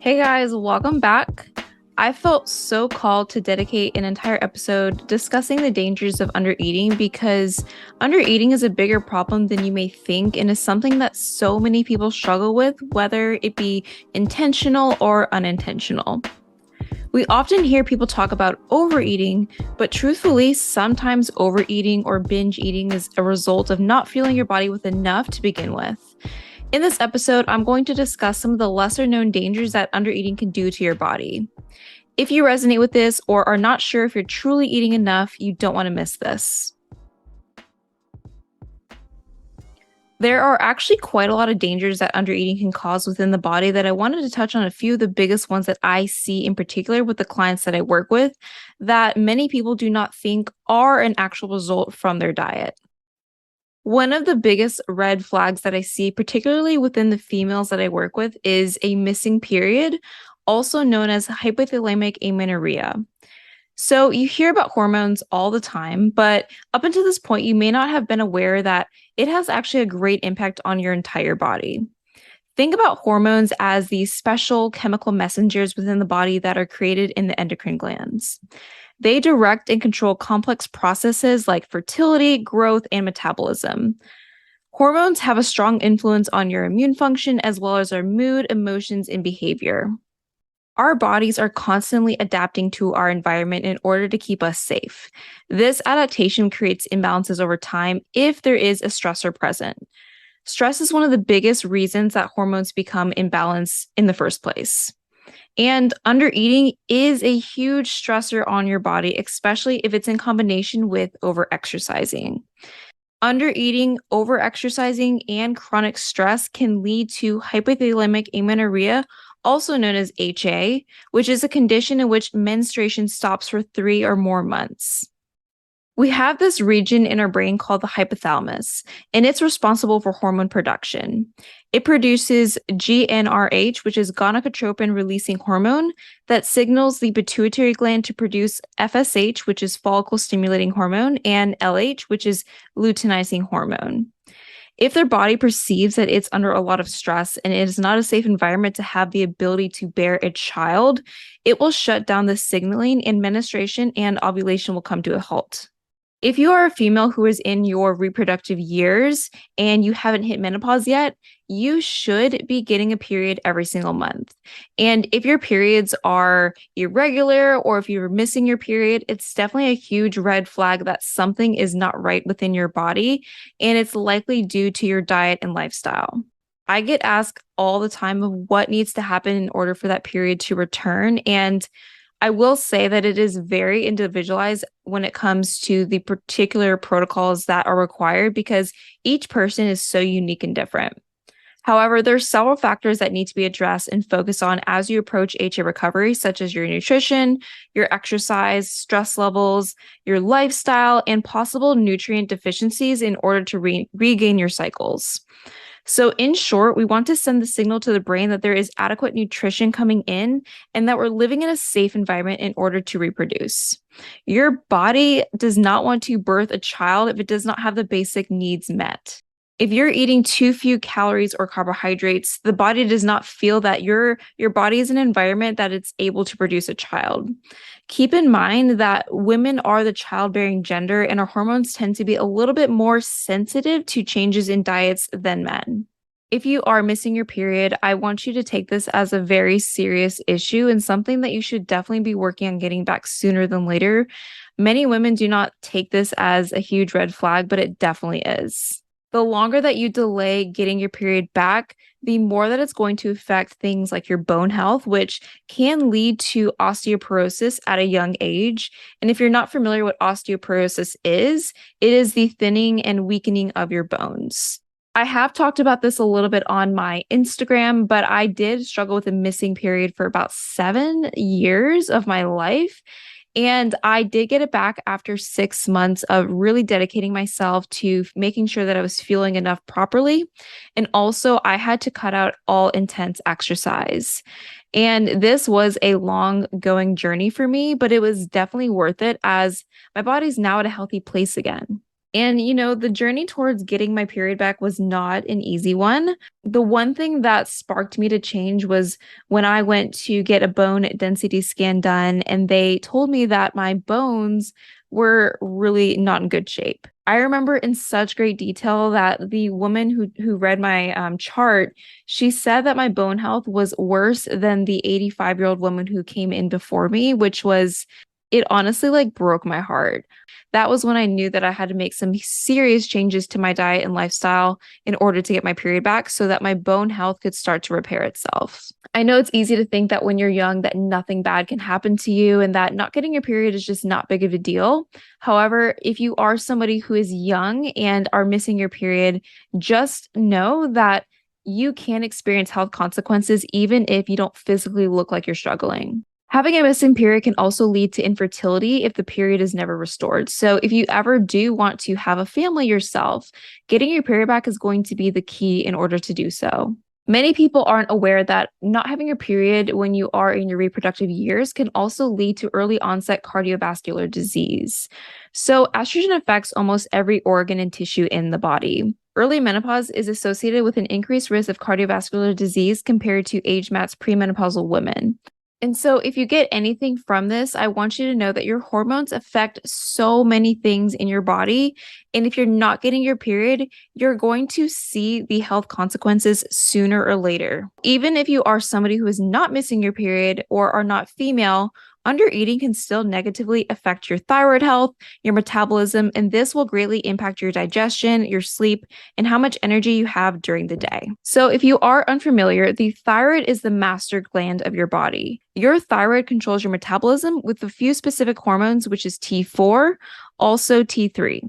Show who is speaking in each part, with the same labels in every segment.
Speaker 1: Hey guys, welcome back. I felt so called to dedicate an entire episode discussing the dangers of undereating because undereating is a bigger problem than you may think and is something that so many people struggle with, whether it be intentional or unintentional. We often hear people talk about overeating, but truthfully, sometimes overeating or binge eating is a result of not fueling your body with enough to begin with. In this episode, I'm going to discuss some of the lesser known dangers that undereating can do to your body. If you resonate with this or are not sure if you're truly eating enough, you don't want to miss this. There are actually quite a lot of dangers that undereating can cause within the body that I wanted to touch on a few of the biggest ones that I see in particular with the clients that I work with that many people do not think are an actual result from their diet. One of the biggest red flags that I see, particularly within the females that I work with, is a missing period, also known as hypothalamic amenorrhea. So you hear about hormones all the time, but up until this point, you may not have been aware that it has actually a great impact on your entire body. Think about hormones as these special chemical messengers within the body that are created in the endocrine glands. They direct and control complex processes like fertility, growth, and metabolism. Hormones have a strong influence on your immune function as well as our mood, emotions, and behavior. Our bodies are constantly adapting to our environment in order to keep us safe. This adaptation creates imbalances over time if there is a stressor present. Stress is one of the biggest reasons that hormones become imbalanced in the first place. And undereating is a huge stressor on your body, especially if it's in combination with overexercising. Undereating, overexercising, and chronic stress can lead to hypothalamic amenorrhea, also known as HA, which is a condition in which menstruation stops for 3 or more months. We have this region in our brain called the hypothalamus, and it's responsible for hormone production. It produces GnRH, which is gonadotropin releasing hormone, that signals the pituitary gland to produce FSH, which is follicle stimulating hormone, and LH, which is luteinizing hormone. If their body perceives that it's under a lot of stress and it is not a safe environment to have the ability to bear a child, it will shut down the signaling, and menstruation and ovulation will come to a halt. If you are a female who is in your reproductive years and you haven't hit menopause yet, you should be getting a period every single month. And if your periods are irregular or if you're missing your period, it's definitely a huge red flag that something is not right within your body, and it's likely due to your diet and lifestyle. I get asked all the time of what needs to happen in order for that period to return. And I will say that it is very individualized when it comes to the particular protocols that are required because each person is so unique and different. However, there's several factors that need to be addressed and focused on as you approach HA recovery, such as your nutrition, your exercise, stress levels, your lifestyle, and possible nutrient deficiencies in order to regain your cycles. So, in short, we want to send the signal to the brain that there is adequate nutrition coming in and that we're living in a safe environment in order to reproduce. Your body does not want to birth a child if it does not have the basic needs met. If you're eating too few calories or carbohydrates, the body does not feel that your body is an environment that it's able to produce a child. Keep in mind that women are the childbearing gender and our hormones tend to be a little bit more sensitive to changes in diets than men. If you are missing your period, I want you to take this as a very serious issue and something that you should definitely be working on getting back sooner than later. Many women do not take this as a huge red flag, but it definitely is. The longer that you delay getting your period back, the more that it's going to affect things like your bone health, which can lead to osteoporosis at a young age. And if you're not familiar what osteoporosis is, it is the thinning and weakening of your bones. I have talked about this a little bit on my Instagram, but I did struggle with a missing period for about 7 years of my life. And I did get it back after 6 months of really dedicating myself to making sure that I was fueling enough properly. And also, I had to cut out all intense exercise. And this was a long going journey for me, but it was definitely worth it as my body's now at a healthy place again. And, the journey towards getting my period back was not an easy one. The one thing that sparked me to change was when I went to get a bone density scan done, and they told me that my bones were really not in good shape. I remember in such great detail that the woman who read my chart, she said that my bone health was worse than the 85-year-old woman who came in before me, which was, it honestly like broke my heart. That was when I knew that I had to make some serious changes to my diet and lifestyle in order to get my period back so that my bone health could start to repair itself. I know it's easy to think that when you're young that nothing bad can happen to you and that not getting your period is just not big of a deal. However, if you are somebody who is young and are missing your period, just know that you can experience health consequences even if you don't physically look like you're struggling. Having a missing period can also lead to infertility if the period is never restored. So, if you ever do want to have a family yourself, getting your period back is going to be the key in order to do so. Many people aren't aware that not having your period when you are in your reproductive years can also lead to early onset cardiovascular disease. So, estrogen affects almost every organ and tissue in the body. Early menopause is associated with an increased risk of cardiovascular disease compared to age-matched premenopausal women. And so, if you get anything from this, I want you to know that your hormones affect so many things in your body. And if you're not getting your period, you're going to see the health consequences sooner or later. Even if you are somebody who is not missing your period or are not female, undereating can still negatively affect your thyroid health, your metabolism, and this will greatly impact your digestion, your sleep, and how much energy you have during the day. So, if you are unfamiliar, the thyroid is the master gland of your body. Your thyroid controls your metabolism with a few specific hormones, which is T4, also T3.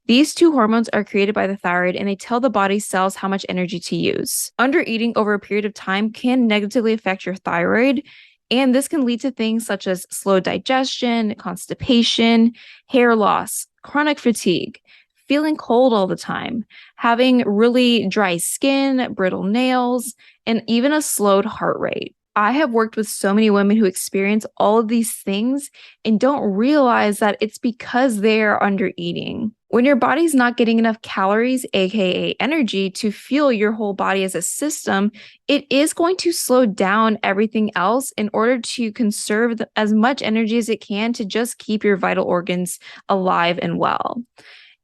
Speaker 1: These two hormones are created by the thyroid and they tell the body's cells how much energy to use. Undereating over a period of time can negatively affect your thyroid, and this can lead to things such as slow digestion, constipation, hair loss, chronic fatigue, feeling cold all the time, having really dry skin, brittle nails, and even a slowed heart rate. I have worked with so many women who experience all of these things and don't realize that it's because they are under eating. When your body's not getting enough calories, aka energy, to fuel your whole body as a system, it is going to slow down everything else in order to conserve as much energy as it can to just keep your vital organs alive and well.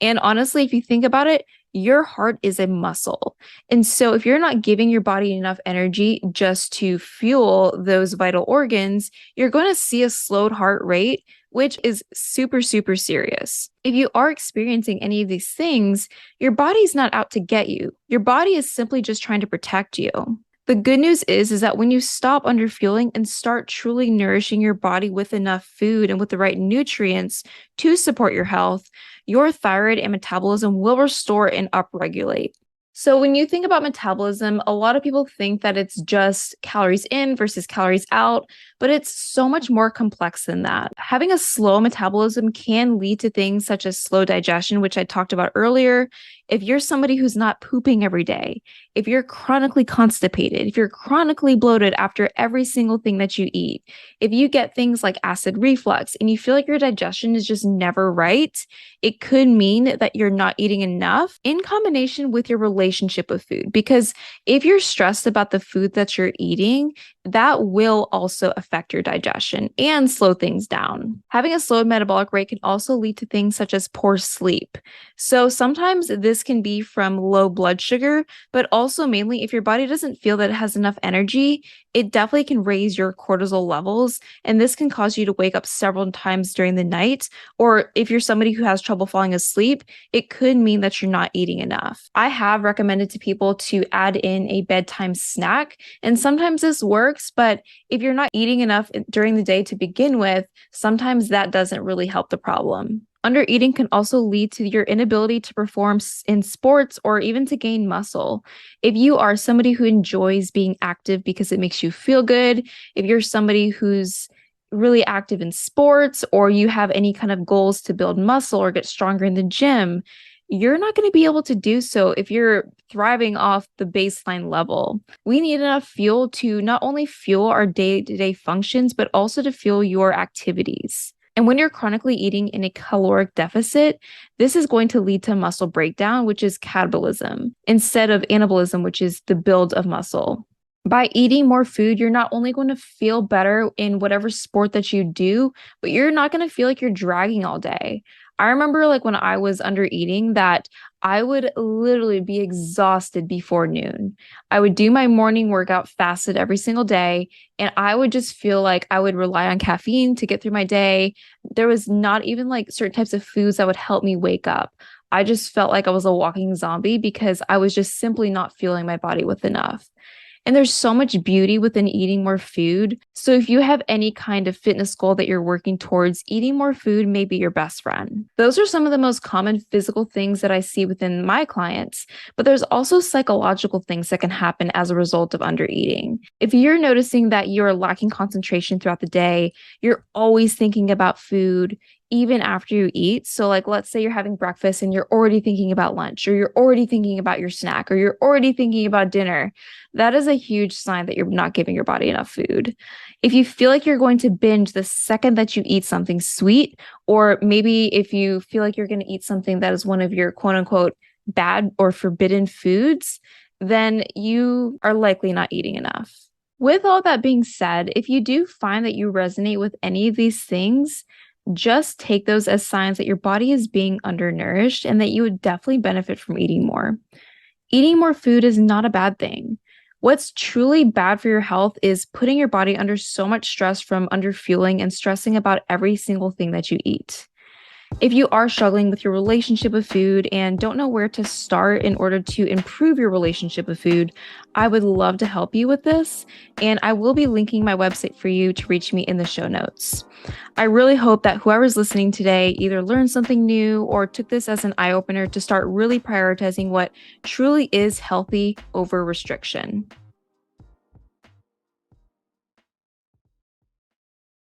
Speaker 1: And honestly, if you think about it, your heart is a muscle. And so if you're not giving your body enough energy just to fuel those vital organs, you're going to see a slowed heart rate, which is super, super serious. If you are experiencing any of these things, your body's not out to get you. Your body is simply just trying to protect you. The good news is that when you stop underfueling and start truly nourishing your body with enough food and with the right nutrients to support your health, your thyroid and metabolism will restore and upregulate. So when you think about metabolism, a lot of people think that it's just calories in versus calories out, but it's so much more complex than that. Having a slow metabolism can lead to things such as slow digestion, which I talked about earlier. If you're somebody who's not pooping every day, if you're chronically constipated, if you're chronically bloated after every single thing that you eat, if you get things like acid reflux and you feel like your digestion is just never right, it could mean that you're not eating enough in combination with your relationship with food. Because if you're stressed about the food that you're eating, that will also affect your digestion and slow things down. Having a slowed metabolic rate can also lead to things such as poor sleep. So sometimes this can be from low blood sugar, but also mainly if your body doesn't feel that it has enough energy, it definitely can raise your cortisol levels. And this can cause you to wake up several times during the night. Or if you're somebody who has trouble falling asleep, it could mean that you're not eating enough. I have recommended to people to add in a bedtime snack, and sometimes this works, but if you're not eating enough during the day to begin with, sometimes that doesn't really help the problem. Undereating can also lead to your inability to perform in sports or even to gain muscle. If you are somebody who enjoys being active because it makes you feel good, if you're somebody who's really active in sports, or you have any kind of goals to build muscle or get stronger in the gym, you're not going to be able to do so if you're thriving off the baseline level. We need enough fuel to not only fuel our day-to-day functions, but also to fuel your activities. And when you're chronically eating in a caloric deficit, this is going to lead to muscle breakdown, which is catabolism, instead of anabolism, which is the build of muscle. By eating more food, you're not only going to feel better in whatever sport that you do, but you're not going to feel like you're dragging all day. I remember like when I was under eating that I would literally be exhausted before noon. I would do my morning workout fasted every single day, and I would just feel like I would rely on caffeine to get through my day. There was not even like certain types of foods that would help me wake up. I just felt like I was a walking zombie because I was just simply not feeling my body with enough. And there's so much beauty within eating more food. So if you have any kind of fitness goal that you're working towards, eating more food may be your best friend. Those are some of the most common physical things that I see within my clients, but there's also psychological things that can happen as a result of undereating. If you're noticing that you're lacking concentration throughout the day, you're always thinking about food, even after you eat. So, like, let's say you're having breakfast and you're already thinking about lunch, or you're already thinking about your snack, or you're already thinking about dinner. That is a huge sign that you're not giving your body enough food. If you feel like you're going to binge the second that you eat something sweet, or maybe if you feel like you're going to eat something that is one of your quote unquote bad or forbidden foods, then you are likely not eating enough. With all that being said, if you do find that you resonate with any of these things, just take those as signs that your body is being undernourished and that you would definitely benefit from eating more. Eating more food is not a bad thing. What's truly bad for your health is putting your body under so much stress from underfueling and stressing about every single thing that you eat. If you are struggling with your relationship with food and don't know where to start in order to improve your relationship with food, I would love to help you with this. And I will be linking my website for you to reach me in the show notes. I really hope that whoever's listening today either learned something new or took this as an eye-opener to start really prioritizing what truly is healthy over restriction.